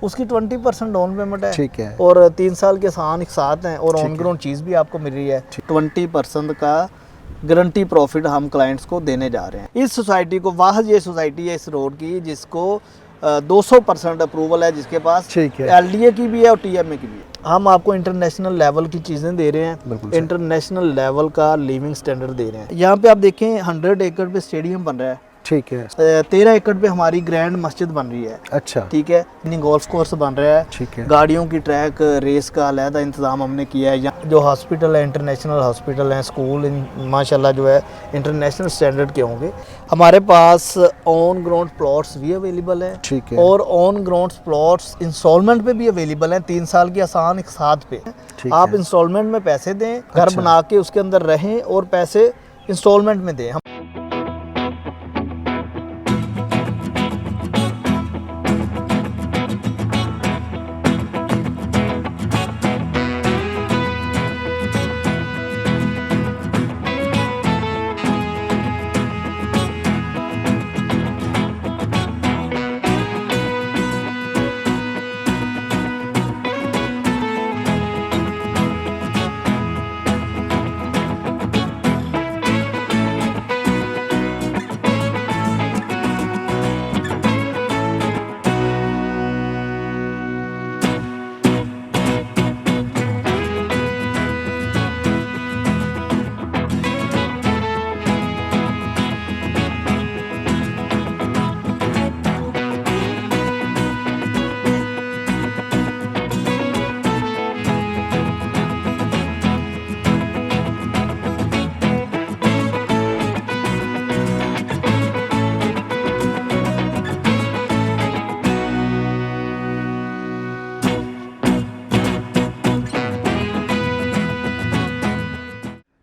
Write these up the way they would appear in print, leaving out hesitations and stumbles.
उसकी 20% down payment है। ठीक है। और 3 साल के आसान एक साथ हैं और ऑन ग्राउंड चीज़ भी आपको मिल रही है। 20% का गारंटी प्रॉफिट हम क्लाइंट्स को देने जा रहे हैं। इस सोसाइटी को वाहद ये सोसाइटी है इस रोड की जिसको 200% अप्रूवल है, जिसके पास ठीक है। LDA की भी है और TMA की भी है। हम आपको इंटरनेशनल लेवल की चीज़ें दे रहे हैं, इंटरनेशनल लेवल का लिविंग स्टैंडर्ड दे रहे हैं। यहाँ पे आप देखें 100 एकड़ पे स्टेडियम बन रहा है। ठीक है। 13 एकड़ पे हमारी ग्रैंड मस्जिद बन रही है। अच्छा। ठीक है। गोल्फ कोर्स बन रहा है। ठीक है। गाड़ियों की ट्रैक रेस का अलहदा इंतज़ाम हमने किया है। यहाँ जो हॉस्पिटल है, इंटरनेशनल हॉस्पिटल हैं, स्कूल माशाल्लाह जो है इंटरनेशनल स्टैंडर्ड के होंगे। हमारे पास ऑन ग्राउंड प्लॉट्स भी अवेलेबल हैं। ठीक है। और ऑन ग्राउंड प्लॉट्स इंस्टॉलमेंट पे भी अवेलेबल हैं, 3 साल की आसान एक साथ पे। आप इंस्टॉलमेंट में पैसे दें, घर बना के उसके अंदर रहें और पैसे इंस्टॉलमेंट में दें।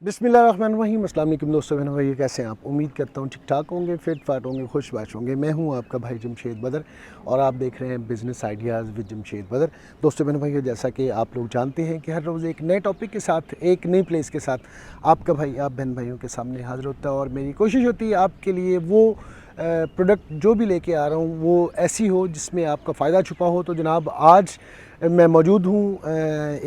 बिस्मिल्लाहिर्रहमानिर्रहीम। अस्सलाम वालेकुम दोस्तों, बहनों भाई, कैसे हैं आप? उम्मीद करता हूँ ठीक ठाक होंगे, फिट फाट होंगे, खुश बाश होंगे। मैं हूँ आपका भाई जमशेद बदर और आप देख रहे हैं बिज़नेस आइडियाज़ विद जमशेद बदर। दोस्तों बहनों भाई, जैसा कि आप लोग जानते हैं कि हर रोज़ एक नए टॉपिक के साथ, एक नई प्लेस के साथ आपका भाई आप बहन भाइयों के सामने हाज़िर होता है। और मेरी कोशिश होती है आपके लिए वो प्रोडक्ट जो भी लेके आ रहा हूँ वो ऐसी हो जिसमें आपका फ़ायदा छुपा हो। तो जनाब, आज मैं मौजूद हूँ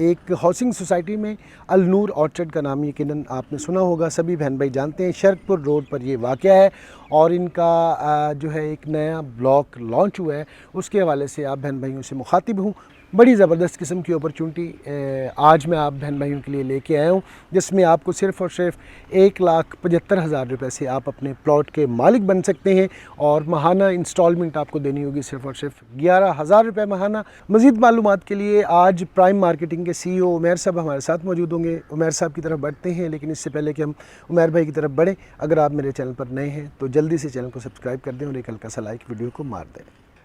एक हाउसिंग सोसाइटी में, अल नूर ऑर्चर्ड का नाम यकीनन आपने सुना होगा, सभी बहन भाई जानते हैं। शरकपुर रोड पर ये वाक़या है और इनका जो है एक नया ब्लॉक लॉन्च हुआ है, उसके हवाले से आप बहन भाइयों से मुखातिब हूँ। बड़ी ज़बरदस्त किस्म की अपॉर्चुनिटी आज मैं आप बहन भाइयों के लिए लेके आया हूँ, जिसमें आपको सिर्फ़ और सिर्फ 1,75,000 रुपये से आप अपने प्लॉट के मालिक बन सकते हैं और माहाना इंस्टॉलमेंट आपको देनी होगी सिर्फ़ और सिर्फ 11,000 रुपये माहाना। मज़ीद मालूमात के लिए आज प्राइम मार्केटिंग के CEO उमैर साहब हमारे साथ मौजूद होंगे। उमैर साहब की तरफ बढ़ते हैं, लेकिन इससे पहले कि हम उमैर भाई की तरफ बढ़ें, अगर आप मेरे चैनल पर नए हैं तो जल्दी से चैनल को सब्सक्राइब कर दें और एक हल्का सा लाइक वीडियो को मार दें।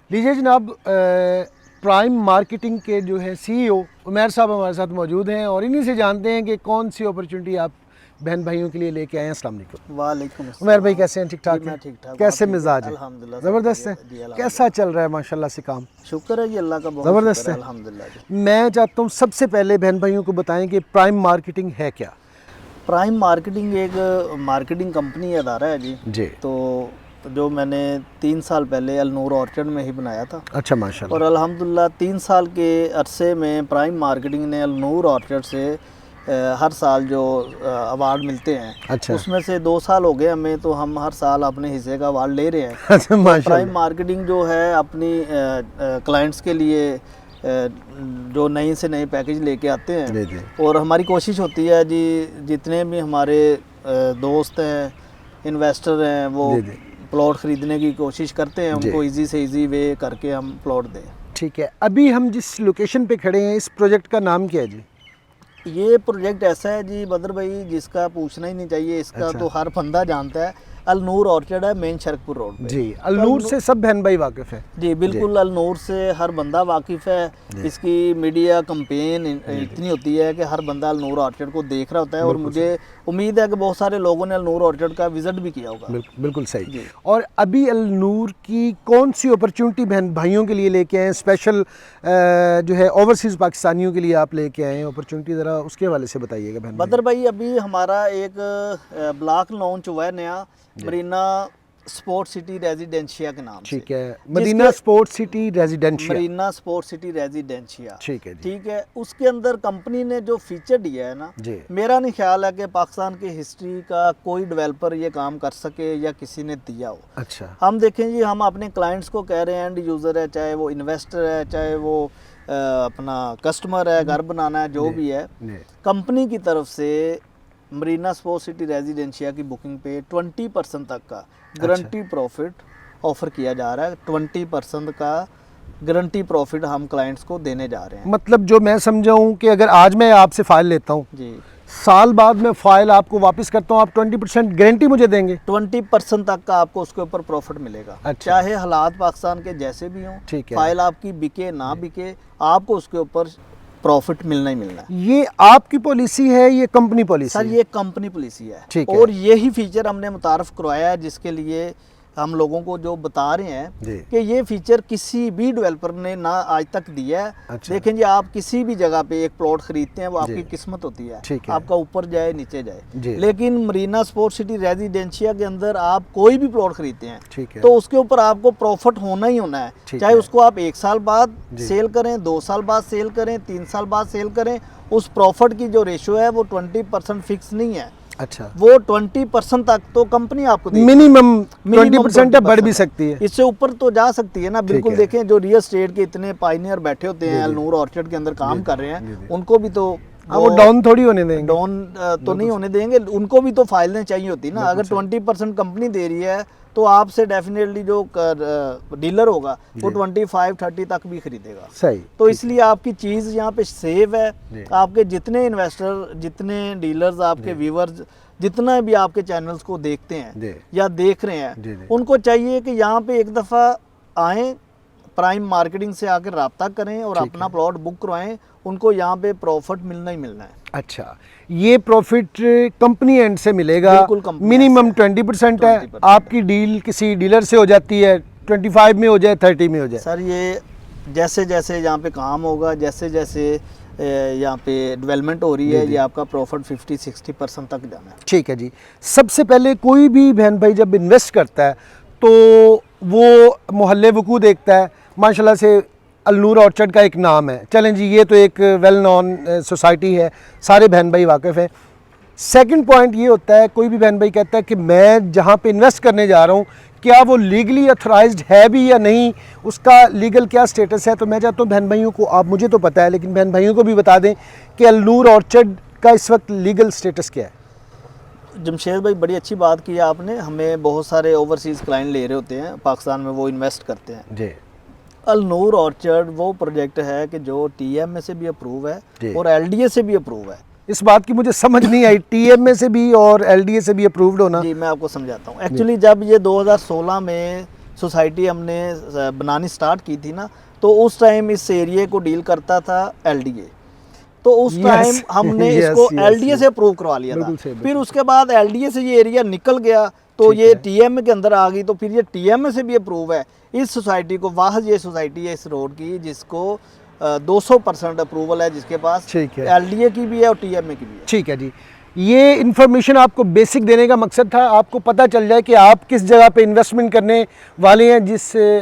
लीजिए जनाब, प्राइम मार्केटिंग के जो है CEO उमैर साहब हमारे साथ मौजूद हैं और इन्हीं से जानते हैं कि कौन सी अपॉर्चुनिटी आप बहन भाइयों के लिए लेके आए हैं। अस्सलाम वालेकुम। वालेकुम अस्सलाम। उमैर भाई कैसे हैं? ठीक ठाक हैं? ठीक ठाक। कैसे मिजाज है? अल्हम्दुलिल्लाह ज़बरदस्त है। कैसा चल रहा है माशाल्लाह से काम? शुक्र है जी, अल्लाह का बहुत ज़बरदस्त है अल्हम्दुलिल्लाह। मैं चाहता हूँ सबसे पहले बहन भाइयों को बताएं कि प्राइम मार्केटिंग है क्या? प्राइम मार्केटिंग एक मार्केटिंग कंपनी अदारा है जी। तो जो मैंने 3 साल पहले अल नूर ऑर्चर्ड में ही बनाया था। अच्छा, माशाल्लाह। और अल्हम्दुलिल्लाह 3 साल के अरसे में प्राइम मार्केटिंग ने अल नूर ऑर्चर्ड से हर साल जो अवार्ड मिलते हैं, अच्छा, उसमें से 2 साल हो गए हमें, तो हम हर साल अपने हिस्से का अवार्ड ले रहे हैं। अच्छा, माशाल्लाह। प्राइम मार्केटिंग जो है अपनी क्लाइंट्स के लिए जो नई से नए पैकेज लेके आते हैं और हमारी कोशिश होती है जी, जितने भी हमारे दोस्त हैं, इन्वेस्टर हैं, वो प्लॉट ख़रीदने की कोशिश करते हैं, उनको इजी से इजी वे करके हम प्लॉट दें। ठीक है। अभी हम जिस लोकेशन पे खड़े हैं, इस प्रोजेक्ट का नाम क्या है जी? ये प्रोजेक्ट ऐसा है जी बदर भाई, जिसका पूछना ही नहीं चाहिए। इसका अच्छा। तो हर बंदा जानता है। अल नूर ऑर्चर्ड है मेन शरकपुर रोड पे जी। अल नूर से सब बहन भाई वाकिफ़ है जी, बिल्कुल। अल नूर से हर बंदा वाकिफ़ है। इसकी मीडिया कंपेन इतनी होती है कि हर बंदा अल नूर ऑर्चर्ड को देख रहा होता है और मुझे उम्मीद है कि बहुत सारे लोगों ने अल नूर ऑर्चर्ड का विजिट भी किया होगा। बिल्कुल सही। और अभी अल नूर की कौन सी अपॉर्चुनिटी बहन भाइयों के लिए लेके आए, स्पेशल जो है ओवरसीज़ पाकिस्तानियों के लिए आप लेके आए हैं अपॉर्चुनिटी, ज़रा उसके हवाले से बताइएगा बहन। बदर भाई, अभी हमारा एक ब्लॉक लॉन्च हुआ है नया, मरीना स्पोर्ट सिटी रेजिडेंशिया के नाम से। ठीक है, Madina sport city residencia. Marina sport city residencia, ठीक है जी। ठीक है। उसके अंदर कंपनी ने जो फीचर दिया है ना, जी। मेरा नहीं ख्याल है कि पाकिस्तान की हिस्ट्री का कोई डेवलपर ये काम कर सके या किसी ने दिया हो। अच्छा। हम देखें जी, हम अपने क्लाइंट्स को कह रहे हैं, एंड यूज़र है, चाहे वो इन्वेस्टर है, चाहे वो अपना कस्टमर है, घर बनाना है, जो भी है, कंपनी की तरफ से मरीना स्पोर्ट सिटी रेजिडेंशिया की बुकिंग पे 20% तक का गारंटी प्रॉफिट ऑफर किया जा रहा है। 20% का गारंटी प्रॉफिट हम क्लाइंट्स को देने जा रहे हैं। मतलब जो मैं समझा हूँ कि अगर आज मैं आपसे फ़ाइल लेता हूँ जी, साल बाद मैं फ़ाइल आपको वापस करता हूँ, आप 20% गारंटी मुझे देंगे? 20% तक का आपको उसके ऊपर प्रॉफिट मिलेगा। अच्छा। चाहे हालात पाकिस्तान के जैसे भी हों, ठीक है। फाइल आपकी बिके ना बिके, आपको उसके ऊपर प्रॉफिट मिलना ही मिलना है। ये आपकी पॉलिसी है, ये कंपनी पॉलिसी सर है? ये कंपनी पॉलिसी है, ठीक है। और यही फीचर हमने मुतारफ करवाया है, जिसके लिए हम लोगों को जो बता रहे हैं कि ये फीचर किसी भी डेवलपर ने ना आज तक दिया है। अच्छा। देखें जी, आप किसी भी जगह पे एक प्लॉट खरीदते हैं, वो आपकी किस्मत होती है, ठीक है। आपका ऊपर जाए नीचे जाए। जी। लेकिन मरीना स्पोर्ट सिटी रेजिडेंशिया के अंदर आप कोई भी प्लॉट खरीदते हैं, ठीक है। तो उसके ऊपर आपको प्रॉफिट होना ही होना है, ठीक चाहे है। उसको आप 1 साल बाद सेल करें, 2 साल बाद सेल करें, 3 साल बाद सेल करें, उस प्रॉफिट की जो रेशो है वो 20% फिक्स नहीं है। अच्छा। वो 20% तक तो कंपनी आपको देगी। मिनिमम 20% है, बढ़ भी सकती है, इससे ऊपर तो जा सकती है ना। बिल्कुल, है। देखें जो रियल एस्टेट के इतने पाइनियर बैठे होते हैं, अलनूर ऑर्चर्ड के अंदर काम कर रहे हैं, उनको भी तो वो डाउन थोड़ी होने देंगे, डाउन तो नहीं होने देंगे, उनको भी तो फाइलें चाहिए होती ना। अगर 20% कंपनी दे रही है तो आपसे डेफिनेटली जो डीलर होगा वो 25-30 तक भी खरीदेगा। सही। तो इसलिए आपकी चीज़ यहाँ पे सेव है। आपके जितने इन्वेस्टर, जितने डीलर्स, आपके व्यूवर्स, जितना भी आपके चैनल्स को देखते हैं या देख रहे हैं, उनको चाहिए कि यहाँ पे एक दफ़ा आएँ, प्राइम मार्केटिंग से आकर रब्ता करें और अपना प्लॉट बुक करवाएं। उनको यहाँ पे प्रॉफिट मिलना ही मिलना है। अच्छा, ये प्रॉफिट कंपनी एंड से मिलेगा, बिल्कुल कंपनी मिनिमम 20% है। आपकी डील किसी डीलर से हो जाती है, 25 में हो जाए, 30 में हो जाए। सर ये जैसे जैसे यहाँ पे काम होगा, जैसे जैसे यहाँ पे डेवलपमेंट हो रही है, ये आपका प्रॉफिट 50-60% तक जाना है। ठीक है जी। सबसे पहले कोई भी बहन भाई जब इन्वेस्ट करता है तो वो मोहल्ले वकू देखता है। माशाल्लाह से अलनूर ऑर्चर्ड का एक नाम है, चलें जी, ये तो एक वेल नोन सोसाइटी है, सारे बहन भाई वाकिफ़ हैं। सेकंड पॉइंट ये होता है, कोई भी बहन भाई कहता है कि मैं जहाँ पे इन्वेस्ट करने जा रहा हूँ, क्या वो लीगली अथोराइज्ड है भी या नहीं, उसका लीगल क्या स्टेटस है। तो मैं चाहता हूँ बहन भाइयों को, आप मुझे तो पता है लेकिन बहन भाइयों को भी बता दें कि अलनूर ऑर्चर्ड का इस वक्त लीगल स्टेटस क्या है। जमशेद भाई, बड़ी अच्छी बात की आपने। हमें बहुत सारे ओवरसीज़ क्लाइंट ले रहे होते हैं पाकिस्तान में, वो इन्वेस्ट करते हैं जी। अलनूर ऑर्चर्ड वो प्रोजेक्ट है कि जो TMA से भी अप्रूव है और LDA से भी अप्रूव है। इस बात की मुझे समझ नहीं आई, TMA से भी और LDA से भी अप्रूव्ड होना। जी, मैं आपको समझाता हूँ। एक्चुअली जब ये 2016 में सोसाइटी हमने बनानी स्टार्ट की थी ना, तो उस टाइम इस एरिया को डील करता था LDA। तो उस टाइम हमने इसको LDA से अप्रूव करवा लिया था। फिर उसके बाद LDA से ये एरिया निकल गया तो ये TMA के अंदर आ गई, तो फिर ये TMA से भी अप्रूव है। इस सोसाइटी को, वाह ये सोसाइटी है इस रोड की जिसको 200% अप्रूवल है, जिसके पास LDA की भी है और TMA की भी है। ठीक है जी। ये इन्फॉर्मेशन आपको बेसिक देने का मकसद था, आपको पता चल जाए कि आप किस जगह पे इन्वेस्टमेंट करने वाले हैं,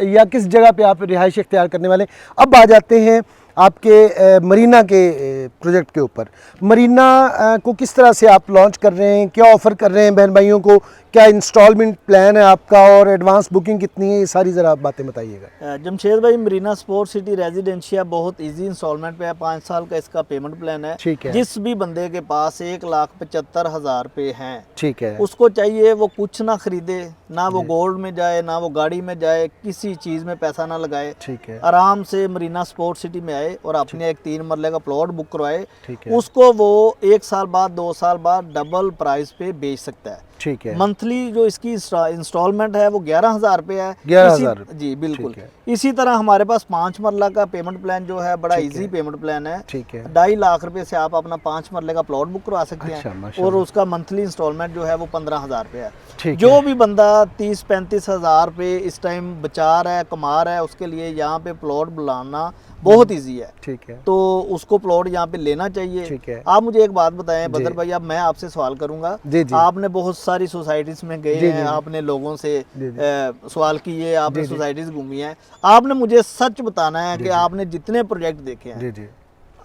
या किस जगह पे आप रिहाइश इख्तियार करने वाले हैं। अब आ जाते हैं आपके मरीना के प्रोजेक्ट के ऊपर। मरीना को किस तरह से आप लॉन्च कर रहे हैं, क्या ऑफ़र कर रहे हैं बहन भाइयों को, क्या इंस्टॉलमेंट प्लान है आपका और एडवांस बुकिंग कितनी है, ये सारी ज़रा आप बातें बताइएगा। जमशेद भाई, मरीना स्पोर्ट सिटी रेजिडेंशिया बहुत इजी इंस्टॉलमेंट पे है। 5 साल का इसका पेमेंट प्लान है। ठीक है। जिस भी बंदे के पास 1,75,000 रुपये हैं, ठीक है, उसको चाहिए वो कुछ ना खरीदे, ना वो गोल्ड में जाए, ना वो गाड़ी में जाए, किसी चीज़ में पैसा ना लगाए। ठीक है। आराम से मरीना स्पोर्ट सिटी में आए और अपने एक 3 मरले का प्लॉट बुक करवाए। ठीक है। उसको वो 1 साल बाद, 2 साल बाद डबल प्राइस पे बेच सकता है। ठीक है। मंथली जो इसकी इंस्टॉलमेंट है वो 11,000 रुपये है। 11,000 जी बिल्कुल। इसी तरह हमारे पास 5 मरला का पेमेंट प्लान जो है बड़ा इजी पेमेंट प्लान है। ठीक है। 2.5 लाख रुपए से आप अपना 5 मरले का प्लॉट बुक करवा सकते हैं और उसका मंथली इंस्टॉलमेंट जो है वो 15,000 रुपये है। जो भी बंदा 30-35 हज़ार रुपये इस टाइम बचा रहा है, कमा रहा है, उसके लिए यहाँ पे प्लॉट बुलाना बहुत ईजी है। ठीक है। तो उसको प्लॉट यहाँ पे लेना चाहिए। ठीक है। आप मुझे एक बात बताएं बदर भाई, अब मैं आपसे सवाल करूंगा। जी जी। आपने बहुत सारी सोसाइटीज में गए हैं, आपने लोगों से सवाल किए, आपने सोसाइटीज घूमी है, आपने मुझे सच बताना है कि आपने जितने प्रोजेक्ट देखे हैं, जी।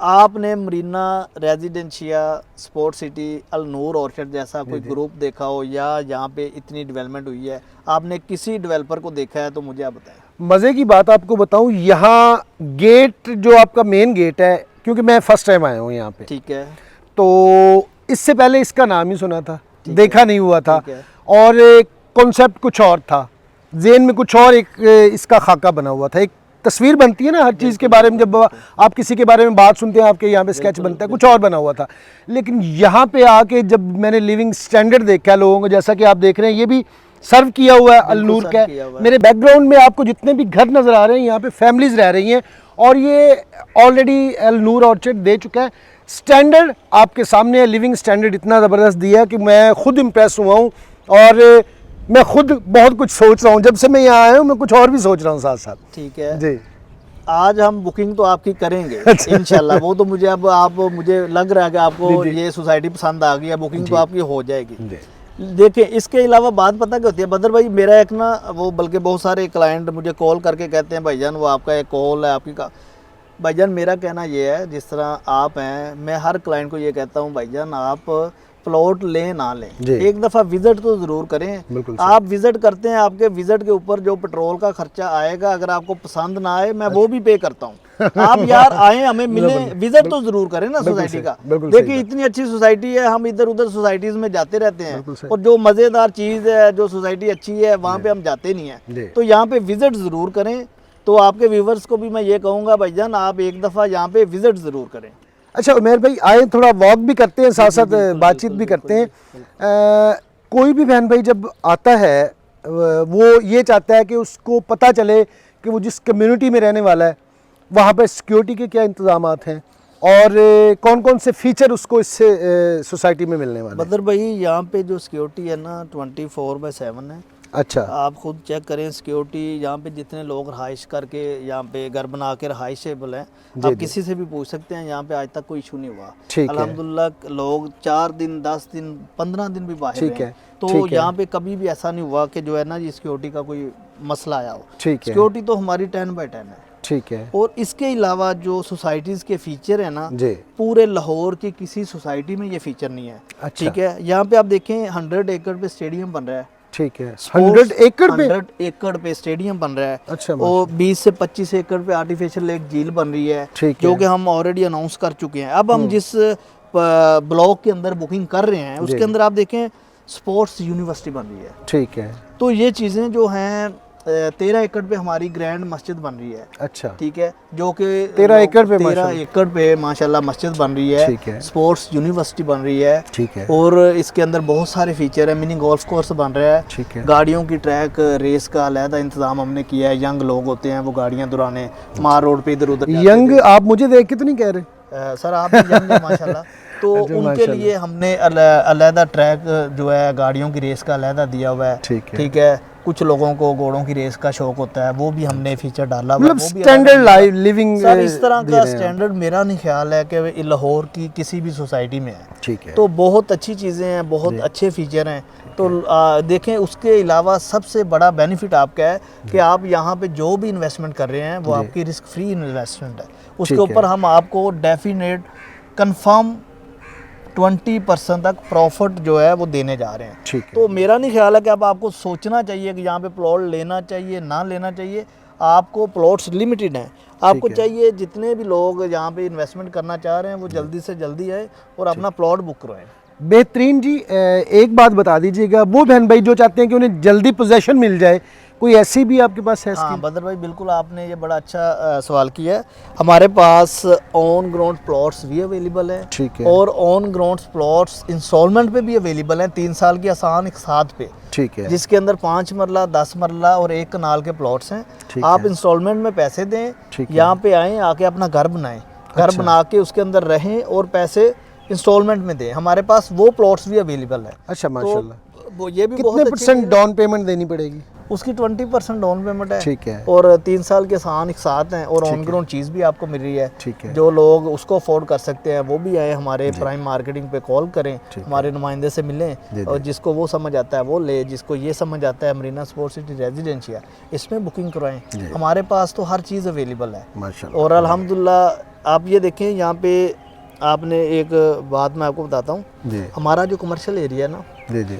आपने मरीना रेजिडेंशिया स्पोर्ट सिटी अल नूर ऑर्चर्ड जैसा कोई ग्रुप देखा हो, या यहाँ पे इतनी डेवलपमेंट हुई है, आपने किसी डेवलपर को देखा है तो मुझे आप बताएं। मज़े की बात आपको बताऊं, यहाँ गेट जो आपका मेन गेट है, क्योंकि मैं फर्स्ट टाइम आया हूँ यहाँ पे, ठीक है, तो इससे पहले इसका नाम ही सुना था, देखा नहीं हुआ था, है। और कॉन्सेप्ट कुछ और था, जेन में कुछ और, एक इसका खाका बना हुआ था, एक तस्वीर बनती है ना हर चीज़ के बारे में, जब आप किसी के बारे में बात सुनते हैं, आपके यहाँ पे स्केच बनता है, कुछ और बना हुआ था। लेकिन यहाँ पे आके जब मैंने लिविंग स्टैंडर्ड देखा लोगों को, जैसा कि आप देख रहे हैं, ये भी सर्व किया हुआ है अलनूर का। मेरे बैकग्राउंड में आपको जितने भी घर नज़र आ रहे हैं, यहाँ पे फैमिलीज रह रही हैं, और ये ऑलरेडी अलनूर ऑर्चर्ड दे चुका है। स्टैंडर्ड आपके सामने है, लिविंग स्टैंडर्ड इतना ज़बरदस्त दिया है कि मैं खुद इम्प्रेस हुआ हूँ, और मैं खुद बहुत कुछ सोच रहा हूँ। जब से मैं यहाँ आया हूँ, मैं कुछ और भी सोच रहा हूँ साथ साथ। ठीक है जी। आज हम बुकिंग तो आपकी करेंगे इंशाल्लाह। वो तो मुझे अब आप मुझे लग रहा है कि आपको ये सोसाइटी पसंद आ गई है, बुकिंग तो आपकी हो जाएगी। देखिए, इसके अलावा बात पता क्या होती है बदर भाई, मेरा एक ना वो, बल्कि बहुत सारे क्लाइंट मुझे कॉल करके कहते हैं भाईजान वो आपका एक कॉल है आपकी का। भाईजान मेरा कहना ये है, जिस तरह आप हैं, मैं हर क्लाइंट को ये कहता हूँ भाईजान आप प्लॉट लें ना लें, एक दफ़ा विज़िट तो ज़रूर करें। आप विज़िट करते हैं, आपके विज़िट के ऊपर जो पेट्रोल का खर्चा आएगा, अगर आपको पसंद ना आए मैं वो भी पे करता हूँ। आप यार आए, हमें मिले, विज़िट तो ज़रूर करें ना सोसाइटी का। देखिए इतनी अच्छी सोसाइटी है, हम इधर उधर सोसाइटीज़ में जाते रहते हैं, और जो मज़ेदार चीज़ है, जो सोसाइटी अच्छी है, वहाँ पे हम जाते नहीं हैं। तो यहाँ पे विज़िट ज़रूर करें। तो आपके व्यूवर्स को भी मैं ये कहूँगा भाईजान, आप एक दफ़ा यहाँ पे विज़िट ज़रूर करें। अच्छा उमेर भाई, आए थोड़ा वॉक भी करते हैं, साथ साथ बातचीत भी करते हैं। कोई भी बहन भाई जब आता है, वो ये चाहता है कि उसको पता चले कि वो जिस कम्युनिटी में रहने वाला है, वहाँ पर सिक्योरिटी के क्या इंतजामात हैं, और कौन कौन से फीचर उसको इससे सोसाइटी में मिलने वाले हैं। बदर भाई यहाँ पे जो सिक्योरिटी है ना 24/7 है। अच्छा, आप खुद चेक करें सिक्योरिटी, यहाँ पे जितने लोग रहाइश करके यहाँ पे घर बना के रहाइशेबल हैं, आप किसी से भी पूछ सकते हैं, यहाँ पे आज तक कोई इशू नहीं हुआ। अल्हम्दुलिल्लाह लोग 4 दिन 10 दिन 15 दिन भी बाहर हैं, तो यहाँ पे कभी भी ऐसा नहीं हुआ कि जो है ना ये सिक्योरिटी का कोई मसला आया हो। सिक्योरिटी तो हमारी 10/10 है। ठीक है। और इसके अलावा जो सोसाइटीज़ के फीचर है ना, पूरे लाहौर की किसी सोसाइटी में ये फीचर नहीं है। ठीक है, यहाँ पे आप देखें 100 एकड़ पे स्टेडियम बन रहा है। ठीक है, 100 एकड़ पे स्टेडियम बन रहा है। अच्छा, और 20 से 25 एकड़ पे आर्टिफिशियल एक झील बन रही है, जो कि हम ऑलरेडी अनाउंस कर चुके हैं। अब हम जिस ब्लॉक के अंदर बुकिंग कर रहे हैं, उसके अंदर आप देखें स्पोर्ट्स यूनिवर्सिटी बन रही है। ठीक है। तो ये चीज़ें जो हैं 13 एकड़ पे हमारी ग्रैंड मस्जिद बन रही है। अच्छा, ठीक है, जो कि 13 एकड़ पे माशाल्लाह मस्जिद बन रही है। ठीक है। स्पोर्ट्स यूनिवर्सिटी बन रही है। ठीक है। और इसके अंदर बहुत सारे फीचर है, मिनी गोल्फ कोर्स बन रहा है। ठीक है। गाड़ियों की ट्रैक रेस का अलहदा इंतजाम हमने किया है। यंग लोग होते हैं, वो गाड़ियाँ दुराने मार रोड पे इधर उधर। यंग आप मुझे देख के तो नहीं कह रहे? सर आप भी यंग हैं माशाल्लाह। तो उनके लिए हमने अलहदा ट्रैक जो है गाड़ियों की रेस का अलहदा दिया हुआ है। ठीक है। कुछ लोगों को घोड़ों की रेस का शौक होता है, वो भी हमने फीचर डाला हुआ है। स्टैंडर्ड लिविंग सर इस तरह का स्टैंडर्ड मेरा नहीं ख्याल है कि लाहौर की किसी भी सोसाइटी में है। ठीक है। तो बहुत अच्छी चीज़ें हैं, बहुत अच्छे फीचर हैं। तो देखें, उसके अलावा सबसे बड़ा बेनिफिट आपका है कि आप यहाँ पे जो भी इन्वेस्टमेंट कर रहे हैं वो आपकी रिस्क फ्री इन्वेस्टमेंट है। उसके ऊपर हम आपको डेफिनेट कंफर्म 20% तक प्रॉफिट जो है वो देने जा रहे हैं। तो मेरा नहीं ख्याल है कि अब आपको सोचना चाहिए कि यहाँ पे प्लॉट लेना चाहिए ना लेना चाहिए। आपको प्लॉट्स लिमिटेड हैं, आपको चाहिए जितने भी लोग यहाँ पे इन्वेस्टमेंट करना चाह रहे हैं वो जल्दी से जल्दी आए और अपना प्लॉट बुक करवाएं। बेहतरीन जी। एक बात बता दीजिएगा, वो बहन भाई जो चाहते हैं कि उन्हें जल्दी पोजेशन मिल जाए, कोई ऐसी भी आपके पास है? हाँ बदर भाई, बिल्कुल आपने ये बड़ा अच्छा सवाल किया है। हमारे पास ऑन ग्राउंड प्लॉट्स भी अवेलेबल है। ठीक है। और ऑन ग्राउंड प्लॉट्स इंस्टॉलमेंट पे भी अवेलेबल हैं, 3 साल की आसान एक साथ पे। ठीक है। जिसके अंदर 5 मरला 10 मरला और 1 कनाल के प्लॉट्स हैं। आप इंस्टॉलमेंट में पैसे दें, यहाँ पे आएँ, आके अपना घर बनाएं, घर बना के उसके अंदर रहें और पैसे इंस्टॉलमेंट में दें। हमारे पास वो प्लॉट्स भी अवेलेबल है। अच्छा माशाल्लाह। वो ये भी कितने % डाउन पेमेंट देनी पड़ेगी? उसकी 20% डाउन पेमेंट है। ठीक है। और 3 साल के आसान एक साथ हैं और ऑन ग्राउंड चीज़ भी आपको मिल रही है। ठीक है। जो लोग उसको अफोर्ड कर सकते हैं वो भी आए, हमारे प्राइम मार्केटिंग पे कॉल करें, हमारे नुमाइंदे से मिलें, और जिसको वो समझ आता है वो ले, जिसको ये समझ आता है मरीना स्पोर्ट्स सिटी रेजिडेंशिया इसमें बुकिंग करवाएं। हमारे पास तो हर चीज़ अवेलेबल है माशाल्लाह। और अल्हम्दुलिल्लाह आप ये देखें यहाँ पे आपने एक बात मैं आपको बताता हूँ, हमारा जो कमर्शियल एरिया है ना जी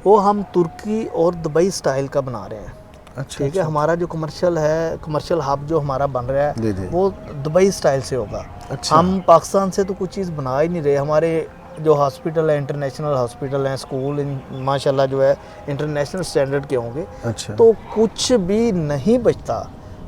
वो हम तुर्की और दुबई स्टाइल का बना रहे हैं। अच्छा। ठीक है, हमारा जो कमर्शियल है, कमर्शियल हब जो हमारा बन रहा है वो दुबई स्टाइल से होगा। अच्छा। हम पाकिस्तान से तो कुछ चीज़ बना ही नहीं रहे। हमारे जो हॉस्पिटल है, इंटरनेशनल हॉस्पिटल हैं, स्कूल माशाल्लाह जो है इंटरनेशनल स्टैंडर्ड के होंगे। अच्छा। तो कुछ भी नहीं बचता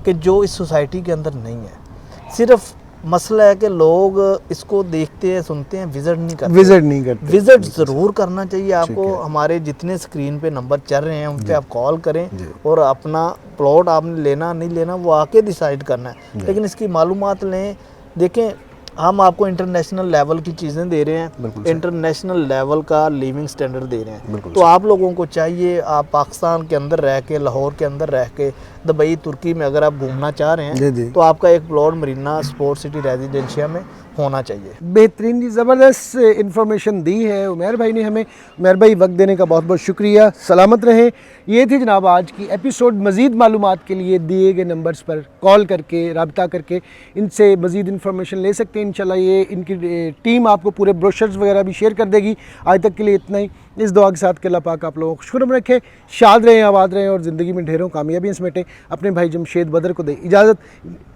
कि जो इस सोसाइटी के अंदर नहीं है। सिर्फ मसला है कि लोग इसको देखते हैं, सुनते हैं, विजिट नहीं करते। विजिट ज़रूर करना चाहिए आपको। हमारे जितने स्क्रीन पे नंबर चल रहे हैं उन पे आप कॉल करें और अपना प्लॉट आपने लेना नहीं लेना वो आके डिसाइड करना है, लेकिन इसकी मालूमात लें। देखें, हम आपको इंटरनेशनल लेवल की चीज़ें दे रहे हैं, इंटरनेशनल लेवल का लिविंग स्टैंडर्ड दे रहे हैं। तो आप लोगों को चाहिए, आप पाकिस्तान के अंदर रह के, लाहौर के अंदर रह के, दुबई, तुर्की में अगर आप घूमना चाह रहे हैं तो आपका एक plot Marina sports city residencia में होना चाहिए। बेहतरीन जी, ज़बरदस्त इन्फॉर्मेशन दी है उमैर भाई ने हमें। उमैर भाई वक्त देने का बहुत बहुत शुक्रिया, सलामत रहें। ये थी जनाब आज की एपिसोड। मज़ीद मालूमात के लिए दिए गए नंबर्स पर कॉल करके रब्ता करके इनसे मज़ीद इन्फॉर्मेशन ले सकते हैं। इंशाल्लाह ये इनकी टीम आपको पूरे ब्रोशर्स वगैरह भी शेयर कर देगी। आज तक के लिए इतना ही। इस दुआ के साथ कि अल्लाह पाक आप लोगों को खुशनुमा रखे, शाद रहें, आबाद रहें और ज़िंदगी में ढेरों कामयाबियाँ समेटें। अपने भाई जमशेद बदर को दे इजाज़त।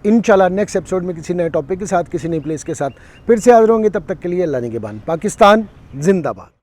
इंशाल्लाह नेक्स्ट एपिसोड में किसी नए टॉपिक के साथ, किसी नई प्लेस के साथ फिर से हाज़िर होंगे। तब तक के लिए अल्लाह निगहबान। पाकिस्तान जिंदाबाद।